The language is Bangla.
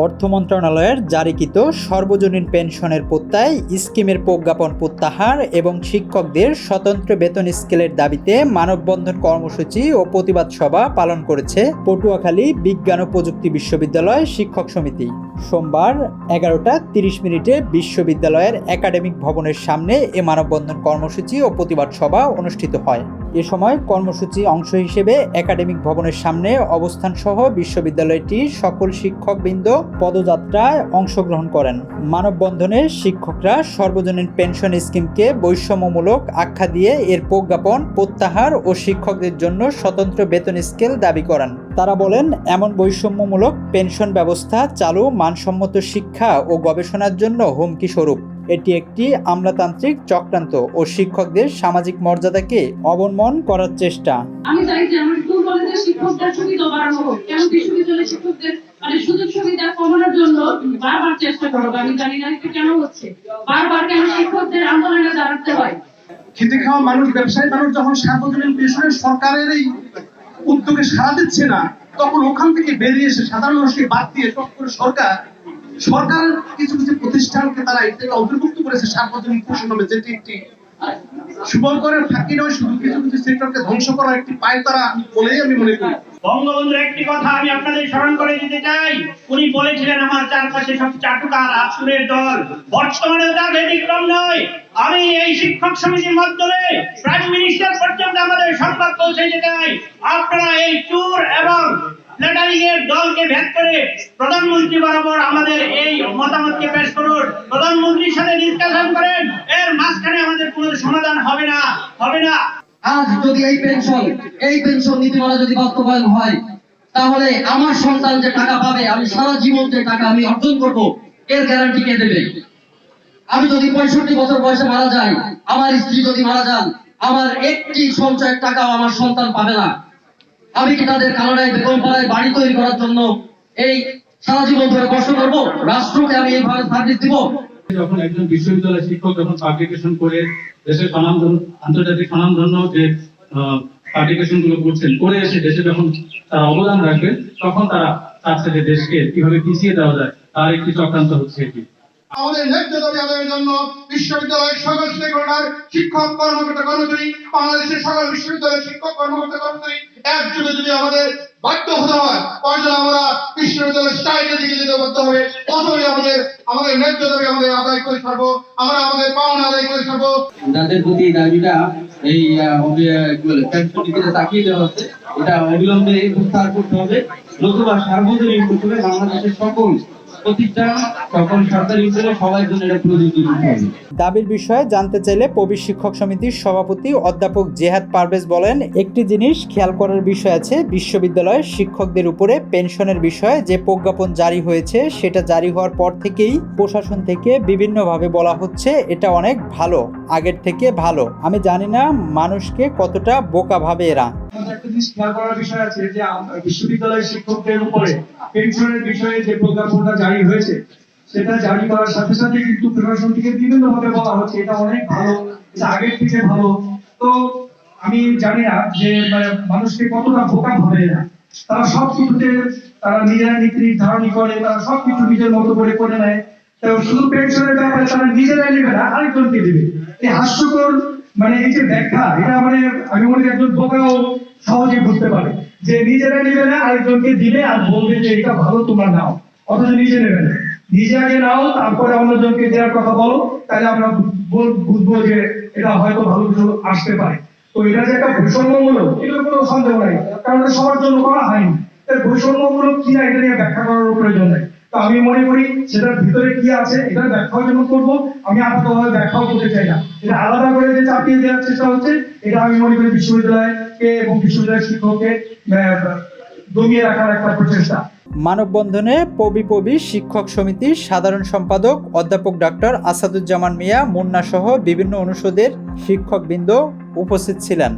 অর্থ মন্ত্রণালয়ের জারিকৃত সর্বজনীন পেনশনের প্রত্যয় স্কিমের প্রজ্ঞাপন প্রত্যাহার এবং শিক্ষকদের স্বতন্ত্র বেতন স্কেলের দাবিতে মানববন্ধন কর্মসূচি ও প্রতিবাদ সভা পালন করেছে পটুয়াখালী বিজ্ঞান ও প্রযুক্তি বিশ্ববিদ্যালয় শিক্ষক সমিতি। সোমবার 11:30 বিশ্ববিদ্যালয়ের একাডেমিক ভবনের সামনে এ মানববন্ধন কর্মসূচি ও প্রতিবাদ সভা অনুষ্ঠিত হয়। এ সময় কর্মসূচি অংশ হিসেবে একাডেমিক ভবনের সামনে অবস্থান সহ বিশ্ববিদ্যালয়টির সকল শিক্ষকবৃন্দ পদযাত্রায় অংশগ্রহণ করেন। মানববন্ধনে শিক্ষকরা সর্বজনীন পেনশন স্কিমকে বৈষম্যমূলক আখ্যা দিয়ে এর প্রজ্ঞাপন প্রত্যাহার ও শিক্ষকদের জন্য স্বতন্ত্র বেতন স্কেল দাবি করেন। তারা বলেন, এমন বৈষম্যমূলক পেনশন ব্যবস্থা চালু মানসম্মত শিক্ষা ও গবেষণার জন্য হুমকি স্বরূপ। এটি একটি আমলাতান্ত্রিক চক্রান্ত ও শিক্ষকদের সামাজিক মর্যাদাকে অবনমন করার চেষ্টা। আমি চাই যে আমার স্কুল কলেজের শিক্ষকদের সুবিধা বাড়ানো হোক, কেন বিশ্ববিদ্যালয়ের শিক্ষকদের সুযোগ সুবিধা কমানোর জন্য বারবার চেষ্টা করবো। আমি জানি না এটা কেন হচ্ছে, বারবার কেন শিক্ষকদের আন্দোলনে দাঁড়াতে হয়। খেতে খাওয়া মানুষ, ব্যবসায়ী মানুষ যখন সার্বজনীন পেনশনের সরকারের এই উদ্যোগে সাড়া দিচ্ছে না, তখন ওখান থেকে বেরিয়ে এসে সাধারণ মানুষকে বাদ দিয়ে সরকারের কিছু কিছু প্রতিষ্ঠানকে তারা এর থেকে অন্তর্ভুক্ত করেছে সার্বজনীন পেনশন নামে, যেটি একটি শুভঙ্করের ফাঁকি নয়, শুধু কিছু কিছু সেক্টরকে ধ্বংস করার একটি পায় তারা বলেই আমি মনে করি। বঙ্গবন্ধুর একটি কথা আমি আপনাদের স্মরণ করে দিতে চাই। উনি বলেছিলেন, আমার চারপাশে সব চাটুকার আসুরের দল, বর্তমানে তার ব্যতিক্রম নয়। আমি এই শিক্ষক সমিতির মাধ্যমে প্রাইম মিনিস্টার পর্যন্ত আমাদের সংবাদ পৌঁছে দিতে চাই, আপনারা এই চুর এবং লেটারিং এর দলকে ভেদ করে প্রধানমন্ত্রী বরাবর আমাদের এই মতামতকে পেশ করুন, প্রধানমন্ত্রীর সাথে ডিসকাশন করেন। এর মাঝখানে আমাদের কোনো সমাধান হবে না। আজ যদি এই পেনশন নীতিমালা যদি বাস্তবায়ন হয়, তাহলে আমার সন্তান যে টাকা পাবে, আমি সারা জীবন যে টাকা আমি অর্জন করব, এর গ্যারান্টি কে দেবে? আমি যদি 65 বছর বয়সে মারা যাই, আমার স্ত্রী যদি মারা যান, আমার একটি সঞ্চয়ের টাকাও আমার সন্তান পাবে না। আমি কি তাদের কানাডায় বেগমপাড়ায় বাড়ি তৈরি করার জন্য এই সারা জীবন ধরে কষ্ট করব? রাষ্ট্রকে আমি এইভাবে সার্ভিস দিব? যখন একজন বিশ্ববিদ্যালয় শিক্ষক যখন পাবলিকেশন করে দেশের আন্তর্জাতিক স্বনামধন্য যে পাবলিকেশন গুলো করে এসে দেশে যখন তারা অবদান রাখবে, তখন তারা চাচ্ছে যে দেশকে কিভাবে পিছিয়ে দেওয়া যায়, তার একটি চক্রান্ত হচ্ছে এটি। আমাদের ন্যায্য দাবি আদায়ের জন্য বিশ্ববিদ্যালয়ের সকল স্টেকহোল্ডার, শিক্ষক কর্মকর্তা কর্মচারী, বাংলাদেশের সকল বিশ্ববিদ্যালয়ের শিক্ষক কর্মকর্তা কর্মচারী একজোটে যদি আমাদের বাধ্য হতে হয়, তাহলে আমরা বিশ্ববিদ্যালয়ের স্ট্রাইকের দিকে যেতে বাধ্য হবে। তখনই আমাদের ন্যায্য দাবি আমাদের আদায় করে ছাড়বো, আমরা আমাদের পাওনা আদায় করে ছাড়বো। যাদের প্রতি দাবিটা এই পেনশন নীতিতে তাকিয়ে দেওয়া হচ্ছে, এটা অবিলম্বে প্রত্যাহার করতে হবে, নতুবা সার্বজনীন করতে হবে। বাংলাদেশের সকল দাবির বিষয়ে জানতে চাইলে প্রবীর শিক্ষক সমিতির সভাপতি অধ্যাপক জেহাদ পারভেজ বলেন, একটি জিনিস খেয়াল করার বিষয় আছে, বিশ্ববিদ্যালয়ের শিক্ষকদের উপরে পেনশনের বিষয়ে যে প্রজ্ঞাপন জারি হয়েছে, সেটা জারি হওয়ার পর থেকেই প্রশাসন থেকে বিভিন্নভাবে বলা হচ্ছে এটা অনেক ভালো, আগের থেকে ভালো। আমি জানি না মানুষকে কতটা বোকা ভাবে এরা। একটা জিনিস খেয়াল করার বিষয় আছে যে বিশ্ববিদ্যালয়ের শিক্ষকদের উপরে পেনশনের বিষয়ে যে প্রজ্ঞাপনটা জারি হয়েছে, সেটা জারি করার সাথে সাথে কিন্তু প্রশাসন থেকে বিভিন্ন ভাবে বলা হচ্ছে এটা অনেক ভালো, এটা আগের থেকে ভালো। তো আমি জানি না যে মানুষকে কতটা বোকা ভাবে না, তারা সবকিছুতে তারা নিজেরা নীতি নির্ধারণ করে, তারা সবকিছু নিজের মতো করে করে নেয়। তো শুধু পেনশনের ব্যাপারে তারা নিজেরাই নেবে না, আরেকজনকে দেবে। এই হাস্যকর এই যে ব্যাখ্যা, এটা আমি মনে করি একজন বোকাও সহজে বুঝতে পারে যে নিজেরা নেবে না, আরেকজনকে দিলে আর বলবে যে এটা ভালো, তোমরা নাও, অথচ নিজে নেবে না। নিজে আগে নাও, তারপরে অন্যজনকে দেওয়ার কথা বলো, তাহলে আমরা বুঝবো যে এটা হয়তো ভালো কিছু আসতে পারে। তো এটা যে একটা বৈষম্যমূলক, এটার কোনো সন্দেহ নাই, কারণ এটা সবার জন্য করা হয়নি। বৈষম্যমূলক কি না এটা নিয়ে ব্যাখ্যা করার প্রয়োজন নাই। তো আমি মনে করি সেটার ভিতরে কি আছে এটার ব্যাখ্যাও যেমন করবো, আমি আপাতভাবে ব্যাখ্যাও করতে চাই না। এটা আলাদা করে যে চাপিয়ে দেওয়ার চেষ্টা হচ্ছে, এটা আমি মনে করি বিশ্ববিদ্যালয়কে এবং বিশ্ববিদ্যালয়ের শিক্ষককে দমিয়ে রাখার একটা প্রচেষ্টা। মানববন্ধনে পবি শিক্ষক সমিতির সাধারণ সম্পাদক অধ্যাপক ডক্টর আসাদুজ্জামান মিয়া মুন্না সহ বিভিন্ন অনুষদের শিক্ষকবৃন্দ উপস্থিত ছিলেন।